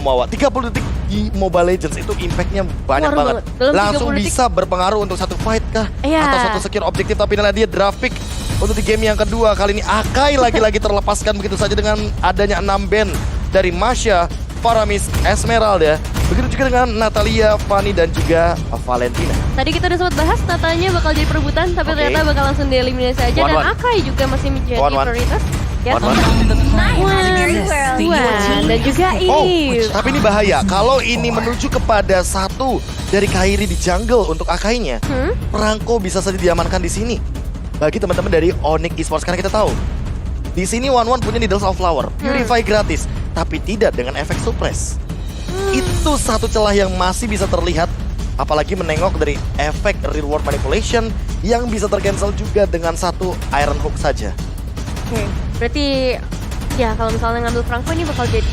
Mawa 30 detik di Mobile Legends itu impactnya banyak banget. Dalam Langsung 30 detik. bisa berpengaruh untuk satu fight kah? Iya. Atau satu secure objektif, tapi inilah dia draft pick untuk di game yang kedua. Kali ini Akai lagi-lagi terlepaskan begitu saja dengan adanya 6 band dari Masha, Paramis, Esmeralda. Begitu juga dengan Natalia, Fanny, dan juga Valentina. Tadi kita udah sempat bahas Natanya bakal jadi perebutan, tapi Oke. ternyata bakal langsung dieliminasi aja. Dan 1-1. Akai juga masih menjadi 1-1. prioritas. Ya. 1-1. Wah, dan juga Oh, ini. tapi ini bahaya. Kalau ini menuju kepada satu dari Kairi di jungle untuk Akainya, Perangko bisa saja diamankan di sini. Bagi teman-teman dari Onyx Esports, karena kita tahu di sini One punya Needles of Flower, Purify gratis, tapi tidak dengan efek suppress. Itu satu celah yang masih bisa terlihat, apalagi menengok dari efek reward manipulation yang bisa tercancel juga dengan satu Iron Hook saja. Oke, berarti ya kalau misalnya ngambil Franco ini bakal jadi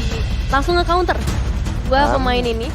langsung nge-counter dua pemain ini,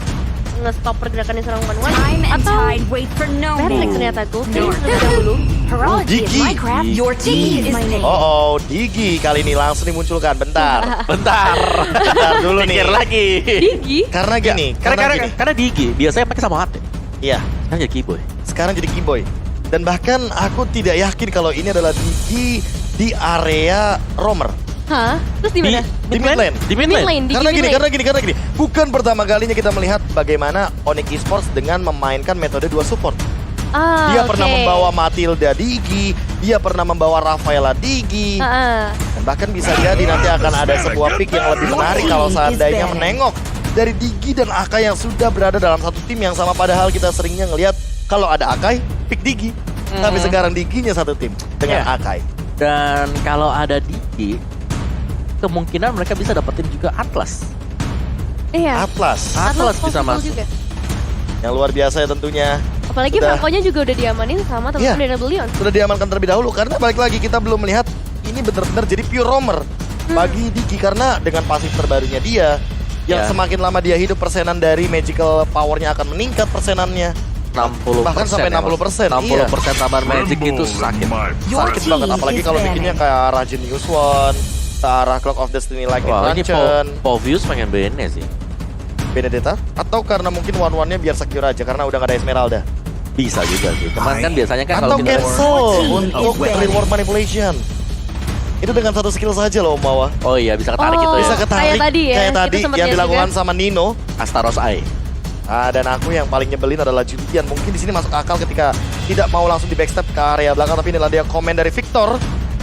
nge-stop pergerakan seorang One Time and atau tide wait for no Vertex man. ternyata Gold terlebih dahulu. Heroic is Digi. Minecraft, your team is my name. Oh, Digi kali ini langsung dimunculkan. Bentar, Bentar. bentar dulu nih. Mikir lagi. Digi? Karena gini, Karena Digi biasanya pakai sama hati. Iya, Kan jadi keyboy. sekarang jadi Keyboy. Dan bahkan aku tidak yakin kalau ini adalah Digi di area roamer. Hah? Terus di mana? Di mid lane. Di mid lane. Digi Karena mid gini, lane. karena gini. Bukan pertama kalinya kita melihat bagaimana Onyx Esports dengan memainkan metode dua support. Ah, Dia pernah oke. membawa Matilda Digi, dia pernah membawa Rafaela Digi. Ah, Dan bahkan bisa jadi nanti akan ada sebuah pick yang lebih menarik kalau seandainya menengok dari Digi dan Akai yang sudah berada dalam satu tim yang sama. Padahal kita seringnya ngelihat kalau ada Akai, pick Digi. Tapi sekarang Diginya satu tim dengan Iya. Akai. Dan kalau ada Digi, kemungkinan mereka bisa dapetin juga Atlas. iya. Atlas Atlas bisa possible masuk. juga. yang luar biasa ya tentunya. Apalagi Sudah. Franco-nya juga udah diamanin sama teman-teman Iya. dari Rebellion. Sudah diamankan terlebih dahulu karena balik lagi kita belum melihat ini benar-benar jadi pure roamer bagi Digi karena dengan pasif terbarunya dia yang Ya. semakin lama dia hidup persenan dari magical powernya akan meningkat persenannya 60%. bahkan sampai 60%. 60% tambahan magic itu sakit. Sakit banget apalagi kalau bikinnya kayak arah Genius One, ke arah Clock of Destiny like Wah, ini Luncheon, Povius pengen BN sih. Benedetta, atau karena mungkin one-one-nya biar secure aja karena udah gak ada Esmeralda, Bisa juga sih. Cuman kan biasanya kan atau kalau kita cancel Team untuk is reward manipulation. Itu dengan satu skill saja loh Mawa. Oh iya bisa ketarik gitu Bisa ya. ketarik Kayak tadi ya, kayak kita tadi sempet yang lihat dilakukan juga. sama Nino. Astaros Eye. Dan aku yang paling nyebelin adalah Julian. Mungkin di sini masuk akal ketika tidak mau langsung di backstep ke area belakang, tapi inilah dia komen dari Victor.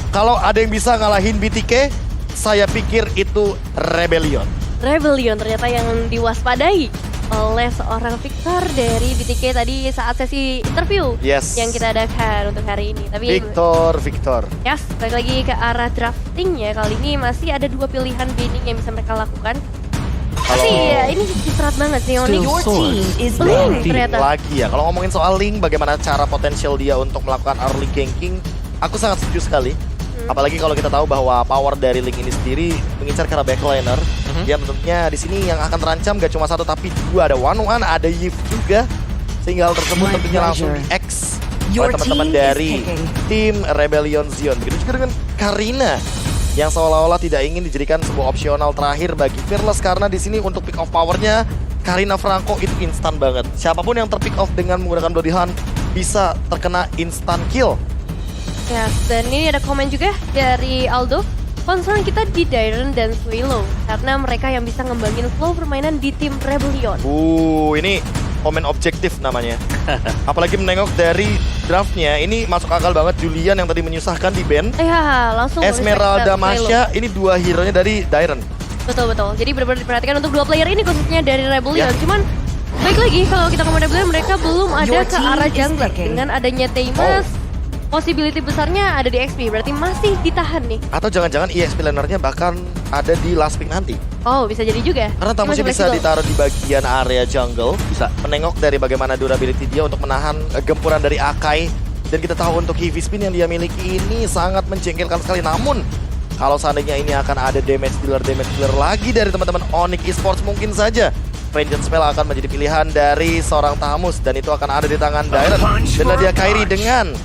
Kalau ada yang bisa ngalahin BTK, saya pikir itu Rebellion. Rebellion ternyata yang diwaspadai oleh seorang Victor dari BTK tadi saat sesi interview Yes. yang kita adakan untuk hari ini. Tapi Victor. yes, balik lagi ke arah drafting ya. Kali ini masih ada dua pilihan banning yang bisa mereka lakukan. Tapi ya ini berat banget sih Onyx. Your team is Link ready. ternyata. Lagi ya, kalau ngomongin soal Link, bagaimana cara potensial dia untuk melakukan early ganking, aku sangat setuju sekali. Apalagi kalau kita tahu bahwa power dari Link ini sendiri mengincar ke arah backliner. Dia tentunya di sini yang akan terancam gak cuma satu tapi dua, ada One, ada Yves juga. Sehingga hal tersebut My tentunya langsung pleasure. di-X Your oleh teman-teman team is dari picking. tim Rebellion Zion. Begitu juga dengan Karina yang seolah-olah tidak ingin dijadikan sebuah opsional terakhir bagi Fearless karena di sini untuk pick off powernya Karina Franco itu instan banget. Siapapun yang terpick off dengan menggunakan Bloody Hunt bisa terkena instant kill. Yes, dan ini ada komen juga dari Aldo. Concern kita di Dairon dan Swallow karena mereka yang bisa ngembangin flow permainan di tim Rebellion. Ini komen objektif namanya. Apalagi menengok dari draftnya, ini masuk akal banget Julian yang tadi menyusahkan di band. Ya, langsung Esmeralda respect Swallow. Masha, ini dua hero-nya dari Dairon. Betul. Jadi benar-benar diperhatikan untuk dua player ini khususnya dari Rebellion. Ya. Cuman baik lagi kalau kita ngomong Rebellion mereka belum ada Your ke team arah is jungler picking. dengan adanya Teimas. Possibility besarnya ada di XP, berarti masih ditahan nih. Atau jangan-jangan EXP lanernya bahkan ada di last pick nanti. Oh, bisa jadi juga. Karena Ini tamusnya masih bisa fleksibel. ditaruh di bagian area jungle. Bisa. Menengok dari bagaimana durability dia untuk menahan gempuran dari Akai. Dan kita tahu untuk heavy spin yang dia miliki ini sangat menjengkelkan sekali. Namun, kalau seandainya ini akan ada damage dealer lagi dari teman-teman Onyx Esports, mungkin saja Vengeance Spell akan menjadi pilihan dari seorang Tamus. Dan itu akan ada di tangan Dairon. Dan dia Kairi dengan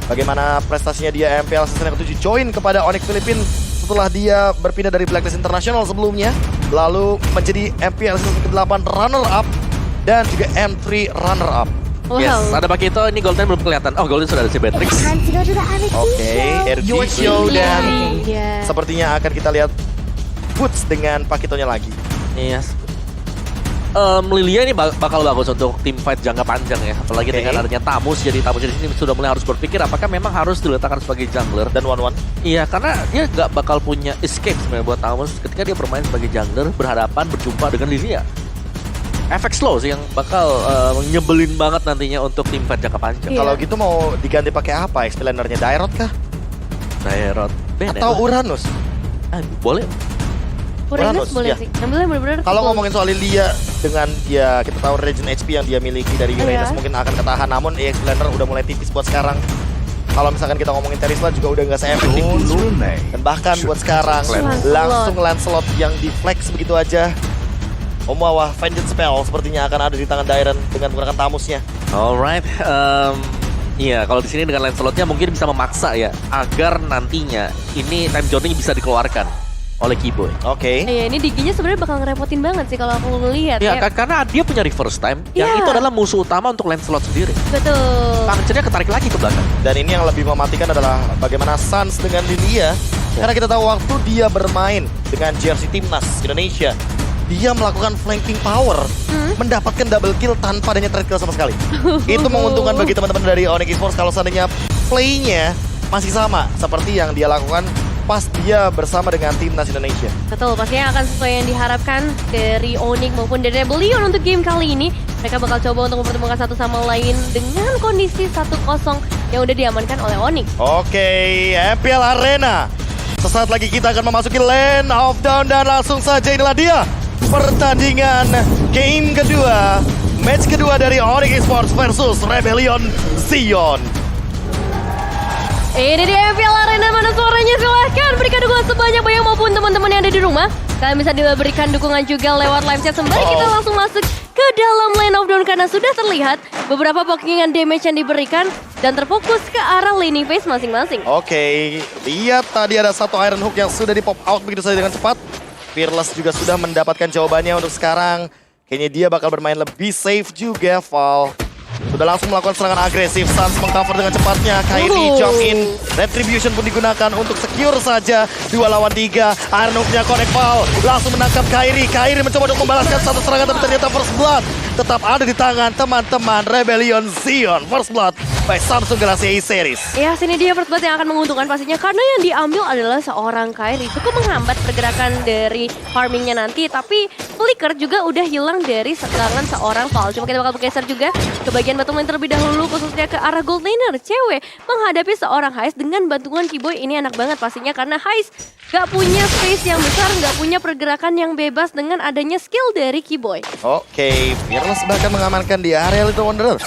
bagaimana prestasinya dia MPL season yang ke-7 join kepada Onyx Philippines setelah dia berpindah dari Blacklist International sebelumnya. lalu menjadi MPL season ke-8 runner-up, dan juga M3 runner-up. Wow. Yes, ada Pakito, ini Golden belum kelihatan. Oh, Golden sudah ada si Beatrix. Oke, Your RG team Show is dan winning. Iya. sepertinya akan kita lihat Boots dengan Pakitonya lagi. Yes. Lilia ini bakal bagus untuk tim fight jangka panjang ya. Apalagi Oke. dengan adanya Tamus, jadi Tamus di sini sudah mulai harus berpikir apakah memang harus diletakkan sebagai jungler. Dan 1-1. Iya, karena dia nggak bakal punya escape sebenarnya buat Tamus ketika dia bermain sebagai jungler berhadapan berjumpa dengan Lilia. Efek slow sih yang bakal nyebelin banget nantinya untuk tim fight jangka panjang. Iya. Kalau gitu mau diganti pakai apa? Explainer-nya Dairot kah? Daerot, Bennett Atau lah. Uranus? Boleh. Uranus Uranus, boleh ya. sih. Yang benar-benar. Kalau ngomongin soal Lilia dengan dia kita tahu regen HP yang dia miliki dari Uranus Iya. mungkin akan ketahan, namun Explainer udah mulai tipis buat sekarang. Kalau misalkan kita ngomongin Terisla juga udah nggak se-efektif dulu. Dan bahkan buat sekarang langsung Lancelot yang di flex begitu aja. Omawa Vengeance Spell sepertinya akan ada di tangan Dairen dengan menggunakan Tamusnya. Alright, iya kalau di sini dengan Lancelotnya mungkin bisa memaksa ya agar nantinya ini time journey bisa dikeluarkan oleh Kiboy. Oke. Iya, ini Diginya sebenarnya bakal ngerepotin banget sih kalau aku ngelihat Ya, ya. karena dia punya reverse time yang Iya. itu adalah musuh utama untuk Lancelot sendiri. Betul. Punchernya ketarik lagi ke belakang. Dan ini yang lebih mematikan adalah bagaimana Sans dengan Lilia. Karena kita tahu waktu dia bermain dengan jersey Timnas Indonesia, dia melakukan flanking power, mendapatkan double kill tanpa adanya trade kill sama sekali. Itu menguntungkan bagi teman-teman dari Onyx Esports kalau seandainya play-nya masih sama seperti yang dia lakukan pas dia bersama dengan Timnas Indonesia. Betul, pastinya akan sesuai yang diharapkan dari Onyx maupun dari Rebellion untuk game kali ini. Mereka bakal coba untuk mempertemukan satu sama lain dengan kondisi 1-0 yang udah diamankan oleh Onyx. Oke, MPL Arena. Sesaat lagi kita akan memasuki Land of Dawn dan langsung saja inilah dia pertandingan game kedua, match kedua dari Onyx Esports versus Rebellion Zion. Ini dia MPL Arena, mana suaranya? Silahkan berikan dukungan sebanyak-banyak maupun teman-teman yang ada di rumah. Kalian bisa diberikan dukungan juga lewat live chat sembari kita langsung masuk ke dalam Lane of Dawn karena sudah terlihat beberapa pokingan damage yang diberikan dan terfokus ke arah laning phase masing-masing. Oke, lihat tadi ada satu Iron Hook yang sudah di pop out begitu saja dengan cepat. Fearless juga sudah mendapatkan jawabannya untuk sekarang. Kayaknya dia bakal bermain lebih safe juga, Val. Sudah langsung melakukan serangan agresif. Sans mengcover dengan cepatnya. Kairi jump in. Retribution pun digunakan untuk secure saja. 2 lawan 3. Iron Hook-nya connect Val. Langsung menangkap Kairi. Kairi mencoba untuk membalaskan satu serangan tapi ternyata First Blood tetap ada di tangan teman-teman Rebellion Zion. First Blood by Samsung Galaxy A Series. Ya, sini dia First Blood yang akan menguntungkan pastinya karena yang diambil adalah seorang Kairi. Cukup menghambat pergerakan dari farmingnya nanti, tapi Flicker juga udah hilang dari serangan seorang Val. Cuma kita bakal bergeser juga ke bagian bottom lane terlebih dahulu, khususnya ke arah gold laner. Cewek menghadapi seorang Heist dengan bantuan Kiboy. Ini enak banget pastinya karena Heist gak punya space yang besar, gak punya pergerakan yang bebas dengan adanya skill dari Kiboy. Oke, Fearless bahkan mengamankan di area Little Wanderer.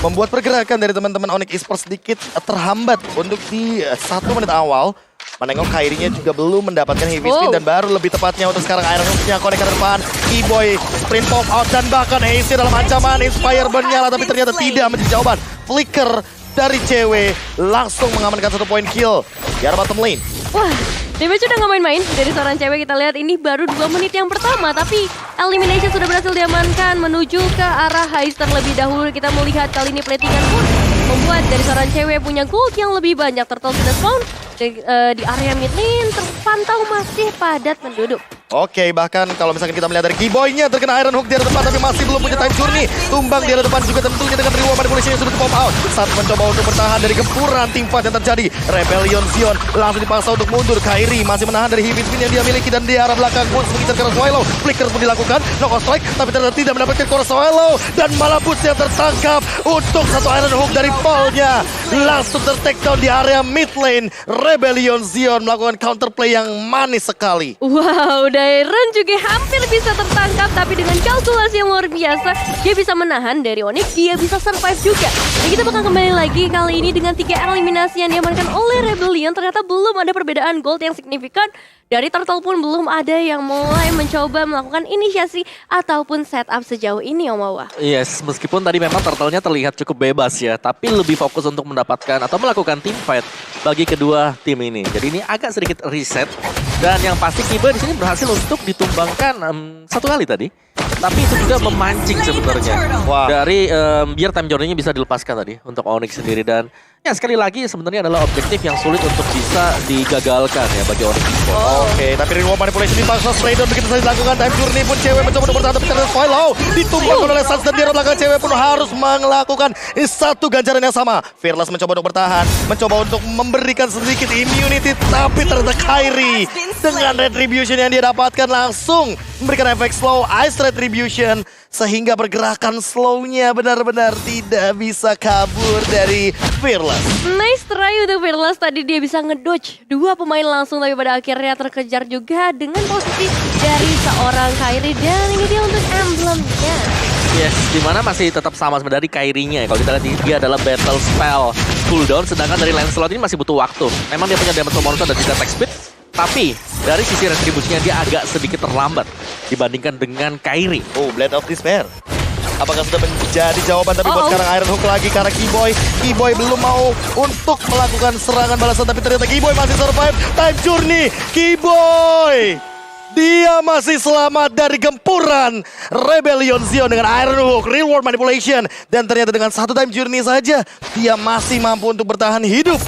Membuat pergerakan dari teman-teman Onyx Esports sedikit terhambat untuk di 1 menit awal. Menengok Kairinya juga belum mendapatkan heavy spin dan baru lebih tepatnya untuk sekarang Iron Hook-nya connect ke depan. Kiboy sprint pop out dan bahkan Haze dalam ancaman. Inspire menyala tapi ternyata tidak menjadi jawaban. Flicker dari cewek langsung mengamankan 1 point kill di arah bottom lane. Wah, damage udah gak main-main dari seorang cewek. Kita lihat ini baru 2 menit yang pertama, tapi elimination sudah berhasil diamankan menuju ke arah Heist terlebih dahulu. Kita melihat kali ini platingan pun membuat dari seorang cewek punya gold yang lebih banyak. Turtle sudah spawn di area mid lane, terpantau masih padat penduduk. Oke, bahkan kalau misalkan kita melihat dari Kiboy-nya terkena Iron Hook di arah depan tapi masih belum punya time journey. Tumbang di arah depan juga tentunya dengan reward manipulation yang sudah pop out. Saat mencoba untuk bertahan dari gempuran team fight yang terjadi. Rebellion Zion langsung dipaksa untuk mundur. Kairi masih menahan dari heavy spin yang dia miliki dan di arah belakang Boots mengincar ke Swallow. Flicker pun dilakukan, knock out strike tapi ternyata tidak mendapatkan ke Swallow dan malah Boots yang tertangkap untuk satu Iron Hook dari Paul-nya. Langsung ter-take down di area mid lane. Rebellion Zion melakukan counterplay yang manis sekali. Wow, Dairen juga hampir bisa tertangkap, tapi dengan kalkulasi yang luar biasa, dia bisa menahan dari Onyx, dia bisa survive juga. Dan kita bakal kembali lagi kali ini dengan 3 eliminasi yang diamankan oleh Rebellion. Ternyata belum ada perbedaan gold yang signifikan. Dari Turtle pun belum ada yang mulai mencoba melakukan inisiasi ataupun setup sejauh ini, Om Awa. Yes, meskipun tadi memang Turtle-nya terlihat cukup bebas ya, tapi lebih fokus untuk mendapatkan atau melakukan team fight bagi kedua tim ini. Jadi ini agak sedikit reset. Dan yang pasti Kiba di sini berhasil untuk ditumbangkan satu kali tadi. Tapi itu juga memancing sebenarnya. Wah. Dari biar time journey-nya bisa dilepaskan tadi untuk Onyx sendiri. Dan ya sekali lagi sebenarnya adalah objektif yang sulit untuk bisa digagalkan ya bagi Onyx Esports. Oke, tapi reward manipulation dipaksa Straydon begitu saja dilakukan. Time journey pun cewek mencoba untuk bertahan tapi ternyata Swallow ditumbangkan oleh Suns dan di arah belakang cewek pun harus melakukan satu ganjaran yang sama. Fearless mencoba untuk bertahan, mencoba untuk memberikan sedikit immunity, tapi ternyata Kairi dengan retribution yang dia dapatkan langsung memberikan efek slow, ice retribution, sehingga pergerakan slownya benar-benar tidak bisa kabur dari Fearless. Nice try untuk Fearless, tadi dia bisa ngedodge dua pemain langsung tapi pada akhirnya terkejar juga dengan posisi dari seorang Kairi dan ini dia untuk emblemnya. Yes, dimana masih tetap sama sebenarnya dari Kairi-nya ya. Kalau kita lihat dia adalah battle spell cooldown, sedangkan dari Lancelot ini masih butuh waktu. Memang dia punya damage monster dan juga attack speed, tapi dari sisi retribusinya dia agak sedikit terlambat dibandingkan dengan Kairi. Oh, Blade of Despair. Apakah sudah menjadi jawaban? Tapi buat sekarang Iron Hook lagi karena Keyboy. Keyboy belum mau untuk melakukan serangan balasan, tapi ternyata Keyboy masih survive. Time Journey, Keyboy! Dia masih selamat dari gempuran Rebellion Zion dengan Iron Hook, Reward Manipulation. Dan ternyata dengan satu Time Journey saja, dia masih mampu untuk bertahan hidup.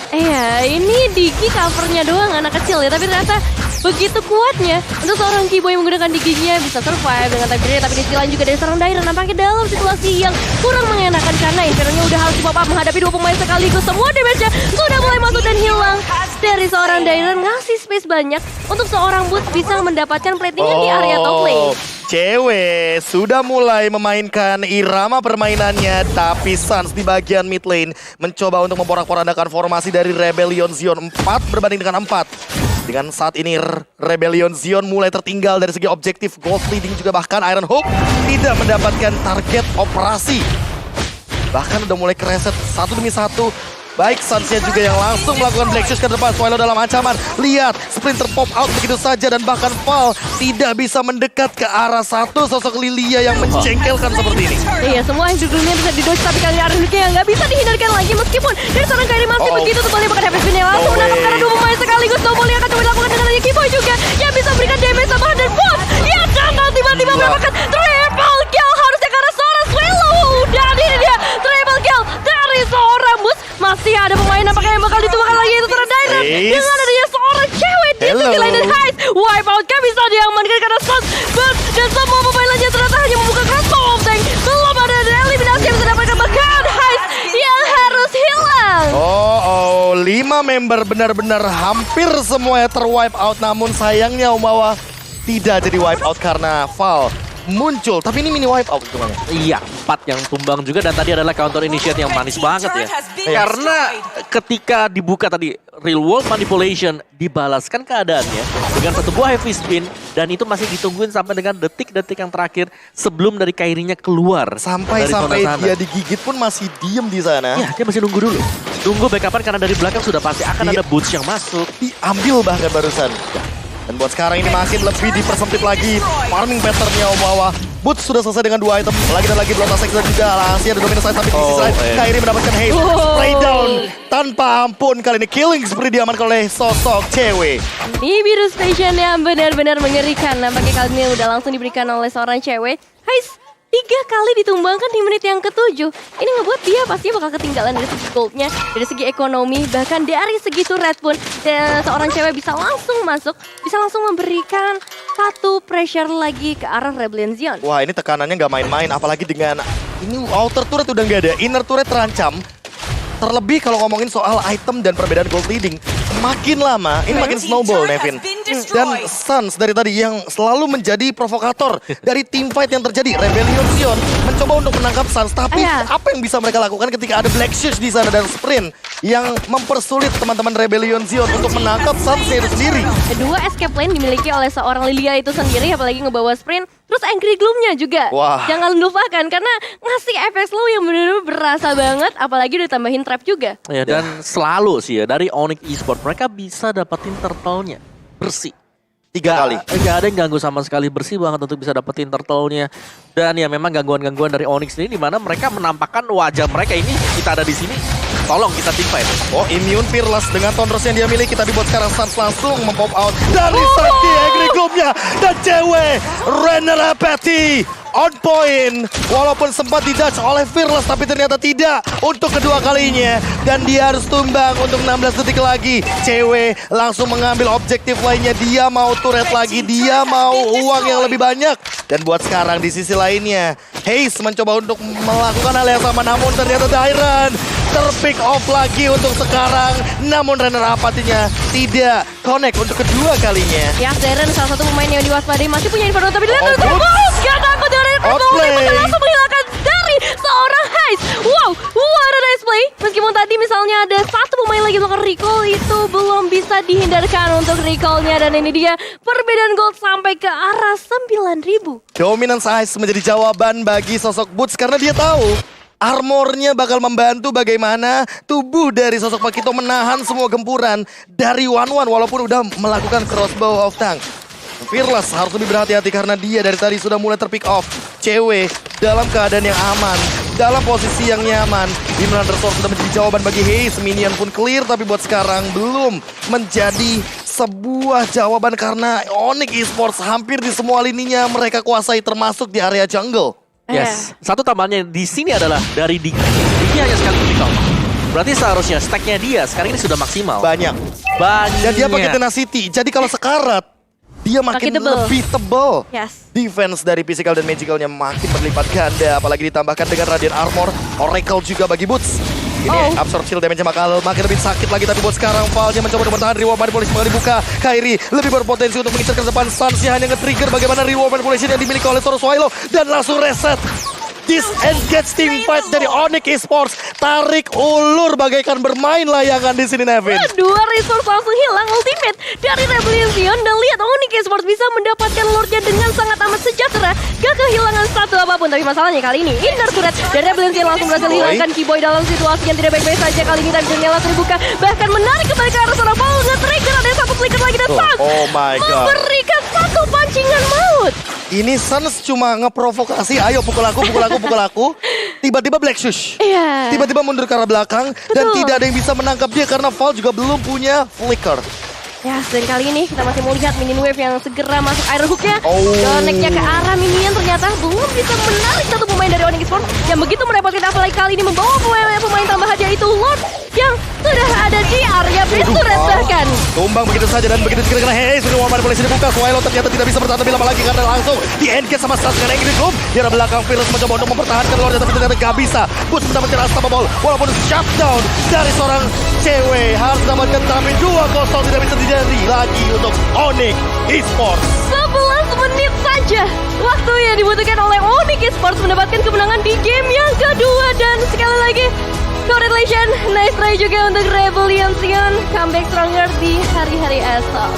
Iya, ini Digi covernya doang anak kecil ya, tapi ternyata begitu kuatnya untuk seorang Keyboy menggunakan Diginya bisa survive dengan time journey, tapi di sisi lain juga dari seorang Dairon nampaknya dalam situasi yang kurang mengenakan karena Inferno-nya udah harus pop up menghadapi dua pemain sekaligus. Semua damage-nya sudah mulai masuk dan hilang dari seorang Dairon, ngasih space banyak untuk seorang Boots bisa mendapatkan platingan di area top lane. Cewek sudah mulai memainkan irama permainannya, tapi Suns di bagian mid lane mencoba untuk memporak-porandakan formasi dari Rebellion Zion 4 berbanding dengan 4. Dengan saat ini Rebellion Zion mulai tertinggal dari segi objektif gold leading juga, bahkan Iron Hook tidak mendapatkan target operasi. Bahkan udah mulai kereset satu demi satu. Baik Suns-nya juga yang langsung melakukan Black Shoes ke depan. Swallow dalam ancaman. Lihat, Splinter pop out begitu saja dan bahkan Val tidak bisa mendekat ke arah satu sosok Lilia yang mencengkelkan seperti ini. Iya, semua yang dulunya bisa didodge tapi kali Iron Hook-nya nggak bisa dihindarkan lagi meskipun dari seorang Kairi masih begitu tebalnya bahkan Heavy Spin-nya langsung menangkap karena dua pemain sekaligus. Snowball yang akan coba dilakukan dengan adanya Keyboy juga yang bisa berikan damage tambahan dan Boots yang gagal tiba-tiba mendapatkan triple kill harusnya karena seorang Swallow. Dan ini dia triple kill dari seorang Boots. Masih ada pemain nampaknya yang bakal dituakan lagi itu seorang Dairon dengan adanya seorang cewek di sisi lain dan Heist. Wipeout kan bisa diamankan karena Suns dan semua pemain lainnya ternyata hanya membuka Crystal of Tank. Belum ada eliminasi yang bisa dapatkan bahkan Heist yang harus hilang. Oh, 5 member benar-benar hampir semuanya terwipe out, namun sayangnya Umawa tidak jadi wipe out karena Val muncul, tapi ini mini wipe out hitungannya. Iya, 4 yang tumbang juga dan tadi adalah counter initiate yang manis banget ya. Karena ketika dibuka tadi real world manipulation dibalaskan keadaannya dengan satu buah heavy spin dan itu masih ditungguin sampai dengan detik-detik yang terakhir sebelum dari Kairi-nya keluar. Sampai dia digigit pun masih diem di sana. Iya, dia masih nunggu dulu. Tunggu backupan karena dari belakang sudah pasti akan ada boots yang masuk. Diambil bahkan barusan. Dan buat sekarang ini makin lebih dipersempit lagi farming patternnya Umawa. Boots sudah selesai dengan 2 item. Lagi dan lagi belum selesai juga. Masih ada dominance tapi di sisi lain Kairi mendapatkan haste. Spray down tanpa ampun. Kali ini killing seperti diamankan oleh sosok cewek. Ini biru station yang benar-benar mengerikan. Nampaknya kali ini udah langsung diberikan oleh seorang cewek. Heist 3 kali ditumbangkan di menit yang ke-7. Ini ngebuat dia pasti bakal ketinggalan dari segi goldnya, dari segi ekonomi, bahkan dari segi turret pun. Seorang cewek bisa langsung masuk, bisa langsung memberikan satu pressure lagi ke arah Rebellion Zion. Wah, ini tekanannya nggak main-main, apalagi dengan ini outer turret udah nggak ada, inner turret terancam. Terlebih kalau ngomongin soal item dan perbedaan gold leading, makin lama ini makin snowball, Nevin. Dan Suns dari tadi yang selalu menjadi provokator dari team fight yang terjadi. Rebellion Zion mencoba untuk menangkap Suns, tapi apa yang bisa mereka lakukan ketika ada Black Shoes di sana dan Sprint yang mempersulit teman-teman Rebellion Zion untuk menangkap Suns itu sendiri. Kedua escape lane dimiliki oleh seorang Lilia itu sendiri, apalagi ngebawa Sprint. Terus Angry Gloom-nya juga. Wah. Jangan lupakan karena ngasih efek slow yang benar-benar berasa banget, apalagi udah tambahin trap juga. Ya, dan selalu sih ya dari Onyx Esports mereka bisa dapetin turtle-nya bersih. 3 kali. Gak ada yang ganggu sama sekali, bersih banget untuk bisa dapetin turtle-nya. Dan ya memang gangguan-gangguan dari Onyx ini dimana mereka menampakkan wajah mereka ini kita ada di sini tolong kita teamfight. Oh, immune Fearless dengan Thunders yang dia miliki. Tapi buat sekarang Suns langsung mempop out dari Sakti Angry Globe-nya. Dan cewek, Renner Apathy on point. Walaupun sempat didodge oleh Fearless, tapi ternyata tidak untuk kedua kalinya. Dan dia harus tumbang untuk 16 detik lagi. Cewek langsung mengambil objektif lainnya. Dia mau turret lagi, dia mau uang yang lebih banyak. Dan buat sekarang di sisi lainnya, Haze mencoba untuk melakukan hal yang sama, namun ternyata Dairon terpick off lagi untuk sekarang. Namun Renner Apathy-nya tidak connect untuk kedua kalinya. Ya, Darren salah satu pemain yang diwaspadai, masih punya info tapi dilihat Oh, tuh. good. Gak takut dari Outplay. langsung menghilangkan dari seorang Haze. Wow, what a nice play. Meskipun tadi misalnya ada satu pemain lagi melakukan recall, itu belum bisa dihindarkan untuk recall-nya. Dan ini dia perbedaan gold sampai ke arah 9.000. Dominance Ice menjadi jawaban bagi sosok Boots karena dia tahu armornya bakal membantu bagaimana tubuh dari sosok Pakito menahan semua gempuran dari One walaupun udah melakukan crossbow of tank. Fearless harus lebih berhati-hati karena dia dari tadi sudah mulai terpick off. Cewek dalam keadaan yang aman, dalam posisi yang nyaman. Dimana Undersword sudah menjadi jawaban bagi Haze. Minion pun clear, tapi buat sekarang belum menjadi sebuah jawaban karena Onyx Esports hampir di semua lininya mereka kuasai termasuk di area jungle. Yes. Satu tambahannya di sini adalah dari Diki. Diki hanya sekali pick off. Berarti seharusnya stacknya dia sekarang ini sudah maksimal. Banyak. Banyak. Dan dia pakai tenacity. Jadi kalau sekarat, dia makin tebel. lebih tebal. Yes. Defense dari physical dan magicalnya makin berlipat ganda. Apalagi ditambahkan dengan Radiant Armor. Oracle juga bagi Boots. Ini absorb shield damage-nya bakal makin lebih sakit lagi. Tapi buat sekarang Valnya mencoba untuk bertahan. Reward manipulation bakal dibuka. Kairi lebih berpotensi untuk mengincar ke depan. Suns-nya hanya nge-trigger bagaimana reward manipulation yang dimiliki oleh Toro Swallow. Dan langsung reset. Disengage team fight dari Onyx Esports. Tarik ulur bagaikan bermain layangan di sini, Nevin. Dua resource langsung hilang ultimate dari Rebellion. Dan lihat Onyx Esports bisa mendapatkan lordnya dengan sangat amat sejahtera. Gak kehilangan satu apapun. Tapi masalahnya kali ini Inner Turret dan Rebellion langsung berhasil hilangkan Keyboy dalam situasi yang tidak baik-baik saja. Kali ini tadi langsung dibuka. Bahkan menarik kembali ke arah seorang Paul. Nge-trigger ada satu flicker lagi dan Suns Oh my god. memberikan satu pancingan maut. Ini Suns cuma ngeprovokasi, ayo pukul aku, pukul aku, pukul aku. Tiba-tiba Black Shush. Iya. Tiba-tiba mundur ke arah belakang. Dan Betul. tidak ada yang bisa menangkap dia karena Val juga belum punya flicker. Ya, dan kali ini kita masih mau lihat minion wave yang segera masuk air hooknya. Oh. Connect-nya ke arah minion ternyata belum bisa menarik satu pemain dari Onyx Esports yang begitu merepotkan, apalagi kali ini membawa pemain tambahan yaitu Lord yang sudah ada di area base turret bahkan. Tumbang begitu saja dan begitu kira-kira Hey, sudah mau manipulasi dibuka. Swallow ternyata tidak bisa bertahan lebih lama lagi karena langsung di-engage sama Suns dengan Angry Globe. Di arah belakang Fearless mencoba untuk mempertahankan Lord tapi ternyata gak bisa. Boots mendapatkan unstoppable walaupun shutdown dari seorang cewek. Harus mendapatkan tapi 2-0 tidak bisa dihindari lagi untuk Onyx Esports. 11 menit saja waktu yang dibutuhkan oleh Onyx Esports mendapatkan kemenangan di game yang kedua. Dan sekali lagi congratulations, nice try juga untuk Rebellion. Comeback stronger di hari-hari esok.